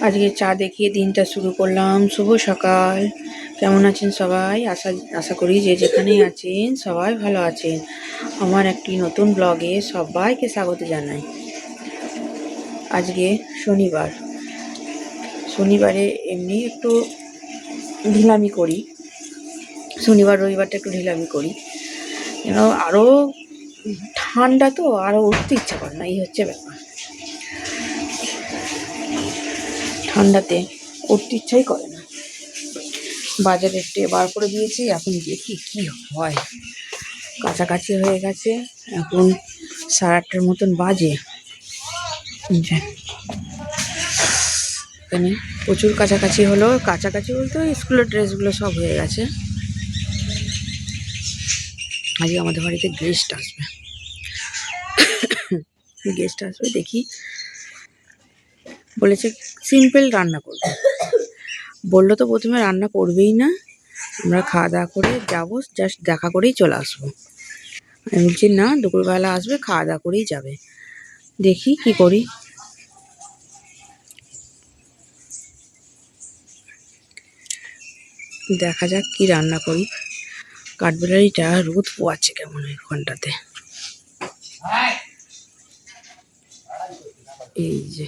আজকে চা দেখিয়ে দিনটা শুরু করলাম। শুভ সকাল। কেমন আছেন সবাই? আশা করি যে যেখানেই আছেন সবাই ভালো আছেন। আমার একটি নতুন ব্লগে সবাইকে স্বাগত জানাই। আজকে শনিবারে এমনি একটু ঢিলামি করি। শনিবার রবিবারটা একটু ঢিলামি করি, কেন আরও ঠান্ডা তো আরও উঠতে ইচ্ছা করে না, এই হচ্ছে ব্যাপার। ঠান্ডাতে উঠতে ইচ্ছাই করে না। বাজারে টে বার করে দিয়েছি, এখন দেখি কি হয়। কাছাকাছি হয়ে গেছে, এখন 8:30 মতন বাজে। এখানে প্রচুর কাছাকাছি হলো। কাছাকাছি বলতে ওই স্কুলের ড্রেসগুলো সব হয়ে গেছে। আজকে আমাদের বাড়িতে গেস্ট আসবে। দেখি, বলেছে সিম্পল রান্না করবে। বললো তো প্রথমে রান্না করবেই না, আমরা খাওয়া দাওয়া করে যাবো, জাস্ট দেখা করেই চলে আসবো। আমি বলছি না, দুপুরবেলা আসবে, খাওয়া দাওয়া করেই যাবে। দেখি কি করি। দেখা যাক কি রান্না করি। কাঠবিড়ালিটা রোদ পোয়াচ্ছে কেমন ঘন্টাতে। এই যে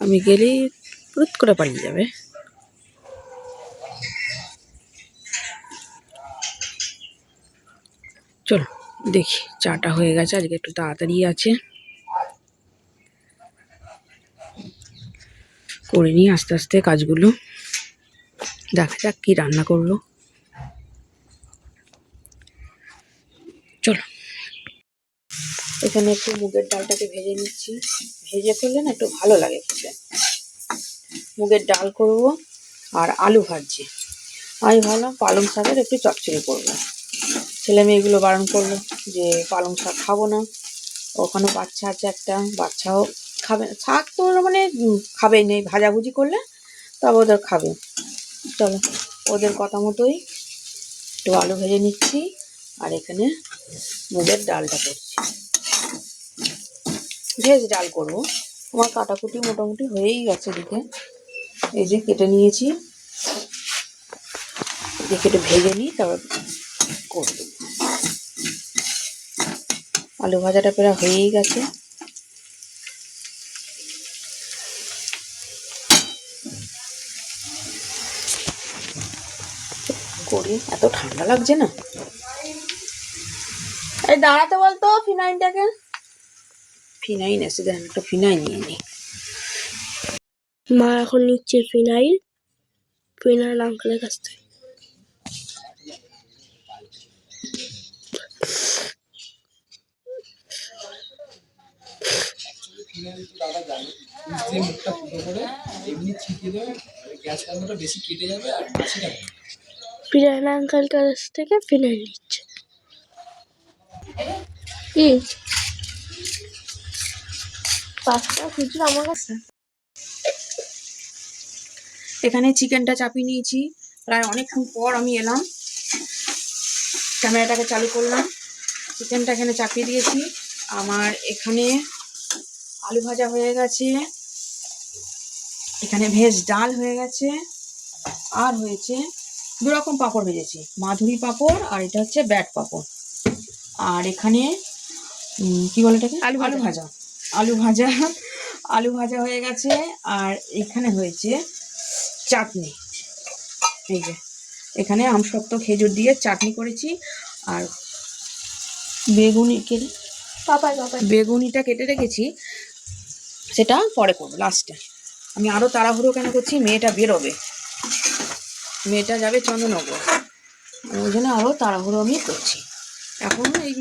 আমি গেলেই রোদ করে পালিয়ে যাবে। চলো দেখি, চাটা হয়ে গেছে, আজকে একটু তাড়াতাড়ি আছে, করে নিই আস্তে আস্তে কাজগুলো। দেখা যাক কি রান্না করলো। চলো, এখানে একটু মুগের ডালটাকে ভেজে নিচ্ছি। ভেজে করলে না একটু ভালো লাগে খেতে। মুগের ডাল করব আর আলু ভাজছি। আমি ভাবলাম পালং শাকের একটু চচ্চড়ি করবো। ছেলে মেয়েগুলো বারণ করলো যে পালং শাক খাবো না। ওখানে বাচ্চা আছে একটা, বাচ্চাও খাবে না শাক, তো মানে খাবেই নেই। ভাজাভুজি করলে তবে ওদের খাবে। চলো, ওদের কথা মতোই একটু আলু ভেজে নিচ্ছি, আর এখানে মুগের ডালটা করছি। ভেজ ডাল করবো। আমার কাটাকুটি মোটামুটি হয়েই গেছে। দিকে এই যে কেটে নিয়েছি, দেখে একটু ভেজে নিই, তারপর করব। আলু ভাজাটা প্রায় হয়েই গেছে। করি, এত ঠান্ডা লাগছে না। এই দাঁড়াতে বলতো ফিনাইনটাকে। ফিনাইন এসে দেন, একটা ফিনাইন নিয়ে নিই। মা এখন নিচ্ছে ফিনাইল আঙ্কেলের কাছ থেকে। ফিনাইল আঙ্কেলের কাছ থেকে ফিনাইল নিচ্ছে। কি পাঁচটা খুচরো আমার কাছে। এখানে চিকেনটা চাপিয়ে নিয়েছি। প্রায় অনেকক্ষণ পর আমি এলাম, ক্যামেরাটাকে চালু করলাম, চিকেনটা এখানে চাপিয়ে দিয়েছি। আমার এখানে আলু ভাজা হয়ে গেছে, এখানে ভেজ ডাল হয়ে গেছে, আর হয়েছে 2 রকম পাঁপড় ভেজেছি, মাধুরী পাঁপড় আর এটা হচ্ছে ব্যাট পাঁপড়। আর এখানে কি বলে এটাকে, আলু ভাজা। আলু ভাজা হয়ে গেছে। আর এখানে হয়েছে চাটনি। এই যে এখানে আমসত্ত্ব খেজুর দিয়ে চাটনি করেছি। আর বেগুনিটা কেটে রেখেছি, সেটা পরে করবো লাস্টে। আমি আরও তাড়াহুড়ো কেন করছি, মেয়েটা বেরোবে, মেয়েটা যাবে চন্দননগর, ওই জন্য আরও তাড়াহুড়ো আমি করছি। এখন এই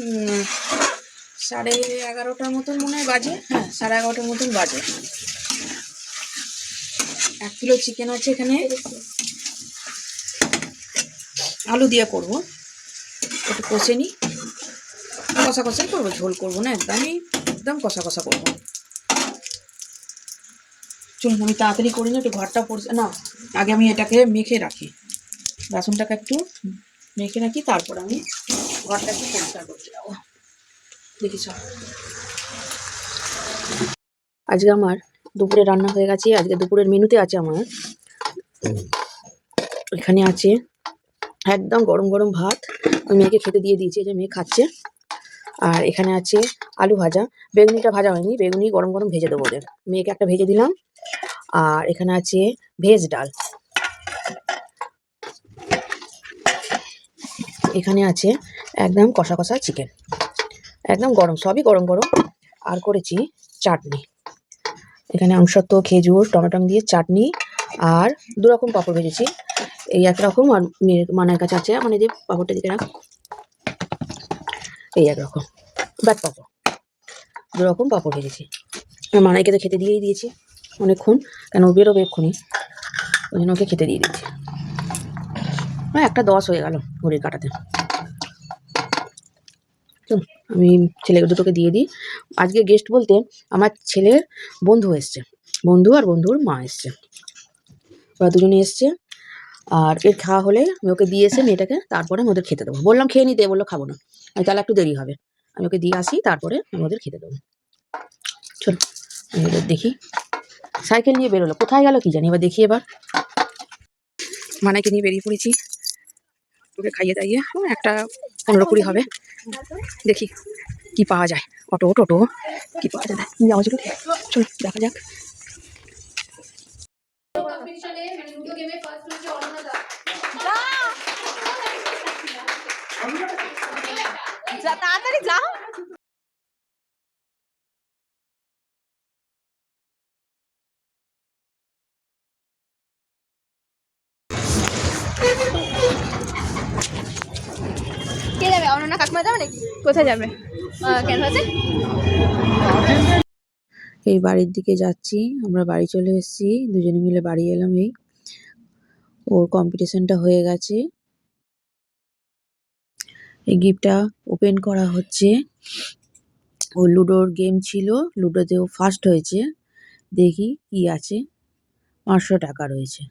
11:30 মতন মনে হয় বাজে। হ্যাঁ, 11:30 মতন বাজে। 1 কিলো চিকেন আছে এখানে, আলু দিয়ে করবো। একটু কষে নিই, কষা কষাই করবো, ঝোল করবো না, একদম কষা কষা করবো। চলুন আমি তাড়াতাড়ি করি না, একটু ঘরটা পড়ছে না, আগে আমি এটাকে মেখে রাখি, বাসনটাকে একটু মেখে রাখি, তারপর আমি ঘরটাকে পরিষ্কার করতে যাবো। দেখি সব আজকে আমার দুপুরে রান্না হয়ে গেছে। আজকে দুপুরের মেনুতে আছে আমার, এখানে আছে একদম গরম গরম ভাত, আমি মেয়েকে খেতে দিয়ে দিয়েছি, যে মেয়ে খাচ্ছে। আর এখানে আছে আলু ভাজা, বেগুনিটা ভাজা হয়নি, বেগুনি গরম গরম ভেজে দেবো ওদের, মেয়েকে একটা ভেজে দিলাম। আর এখানে আছে ভেজ ডাল, এখানে আছে একদম কষা কষা চিকেন, একদম গরম, সবই গরম গরম। আর করেছি চাটনি, এখানে আমসত্ত্ব, খেজুর, টমেটো দিয়ে চাটনি, আর 2 রকম পাঁপড় ভেজেছি। এই একরকম, আর মেয়ের মানের কাছে আছে মানে যে পাঁপড়টা দিকে রাখ, এই একরকম ব্যাট পাঁপড়, 2 রকম পাঁপড় ভেজেছি। আমার মানাইকে তো খেতে দিয়েই দিয়েছি অনেকক্ষণ, কেন ও বেরোবে এক্ষুনি, ওই জন্য ওকে খেতে দিয়ে দিয়েছি। 1:10 হয়ে গেল ঘড়ির কাঁটাতে। চল আমি ছেলে দুটোকে দিয়ে দিই। আজকে গেস্ট বলতে আমার ছেলের বন্ধু এসছে, বন্ধু আর বন্ধুর মা এসছে, ওরা দুজনে এসছে। আর এর খাওয়া হলে আমি ওকে দিয়ে এসে মেয়েটাকে, তারপরে আমি ওদের খেতে দেবো। বললাম খেয়ে নিতে, বললো খাবো না। আমি তাহলে একটু দেরি হবে, আমি ওকে দিয়ে আসি, তারপরে আমি ওদের খেতে দেবো। চলো আমি ওদের দেখি, সাইকেল নিয়ে বেরোলো, কোথায় গেল কি জানি, এবার দেখি। এবার মানাইকে নিয়ে বেরিয়ে পড়েছি, ওকে খাইয়ে দাইয়ে 1:15-20 হবে, দেখি কি পাওয়া যায়। অটো টোটো কি পাওয়া যায়, কি আওয়াজ হলো, চলো দেখা যাক। তাড়াতাড়ি যাও। কে যাবে? অনন্যা কাকিমা যাবে নাকি? কোথায় যাবে? কেন আছে? এই বাড়ির দিকে যাচ্ছি, আমরা বাড়ি চলে এসেছি, দুজনে মিলে বাড়ি এলাম। এই ওর কম্পিটিশনটা হয়ে গেছে, এই গিফটটা ওপেন করা হচ্ছে। ও লুডোর গেম ছিল, লুডোতে ও ফার্স্ট হয়েছে। দেখি কি আছে, 500 টাকা রয়েছে।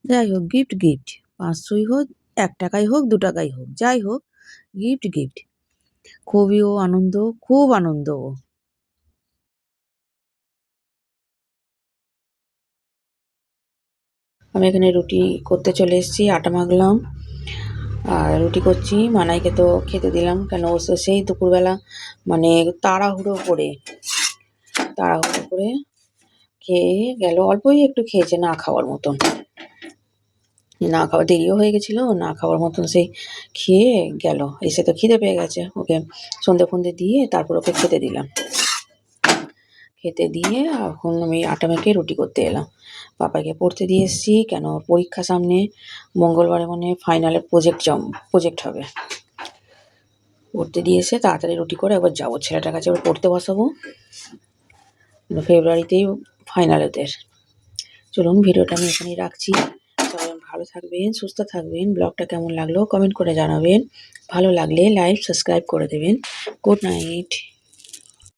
যাই হোক, গিফট গিফট, 500ই হোক, 1 টাকাই হোক, 2 টাকাই হোক, যাই হোক গিফট গিফট। খুবই ও আনন্দ, খুব আনন্দ ও। আমি এখানে রুটি করতে চলে এসেছি, আটা মাখলাম আর রুটি করছি। মানাইকে তো খেতে দিলাম, কেন ও তো সেই দুপুরবেলা মানে তাড়াহুড়ো করে খেয়ে গেল, অল্পই একটু খেয়েছে, না খাওয়ার মতন, না খাওয়া, দেরিও হয়ে গেছিলো, না খাওয়ার মতন সেই খেয়ে গেল। এসে তো খিদে পেয়ে গেছে, ওকে সন্ধে ফন্দে দিয়ে তারপর ওকে খেতে দিলাম। খেতে দিয়ে এখন আমি আটা মেখে রুটি করতে এলাম। পাপাকে পড়তে দিয়ে এসেছি, কেন ওর পরীক্ষা সামনে, মঙ্গলবারে মানে ফাইনালের প্রজেক্ট হবে। পড়তে দিয়ে এসে তাড়াতাড়ি রুটি করে একবার যাবো ছেলেটার কাছে, এবার পড়তে বসাবো, ফেব্রুয়ারিতেই ফাইনাল ওদের। চলুন ভিডিওটা আমি এখানেই রাখছি, সবাই ভালো থাকবেন, সুস্থ থাকবেন। ব্লগটা কেমন লাগলো কমেন্ট করে জানাবেন, ভালো লাগলে লাইক সাবস্ক্রাইব করে দেবেন। Good night.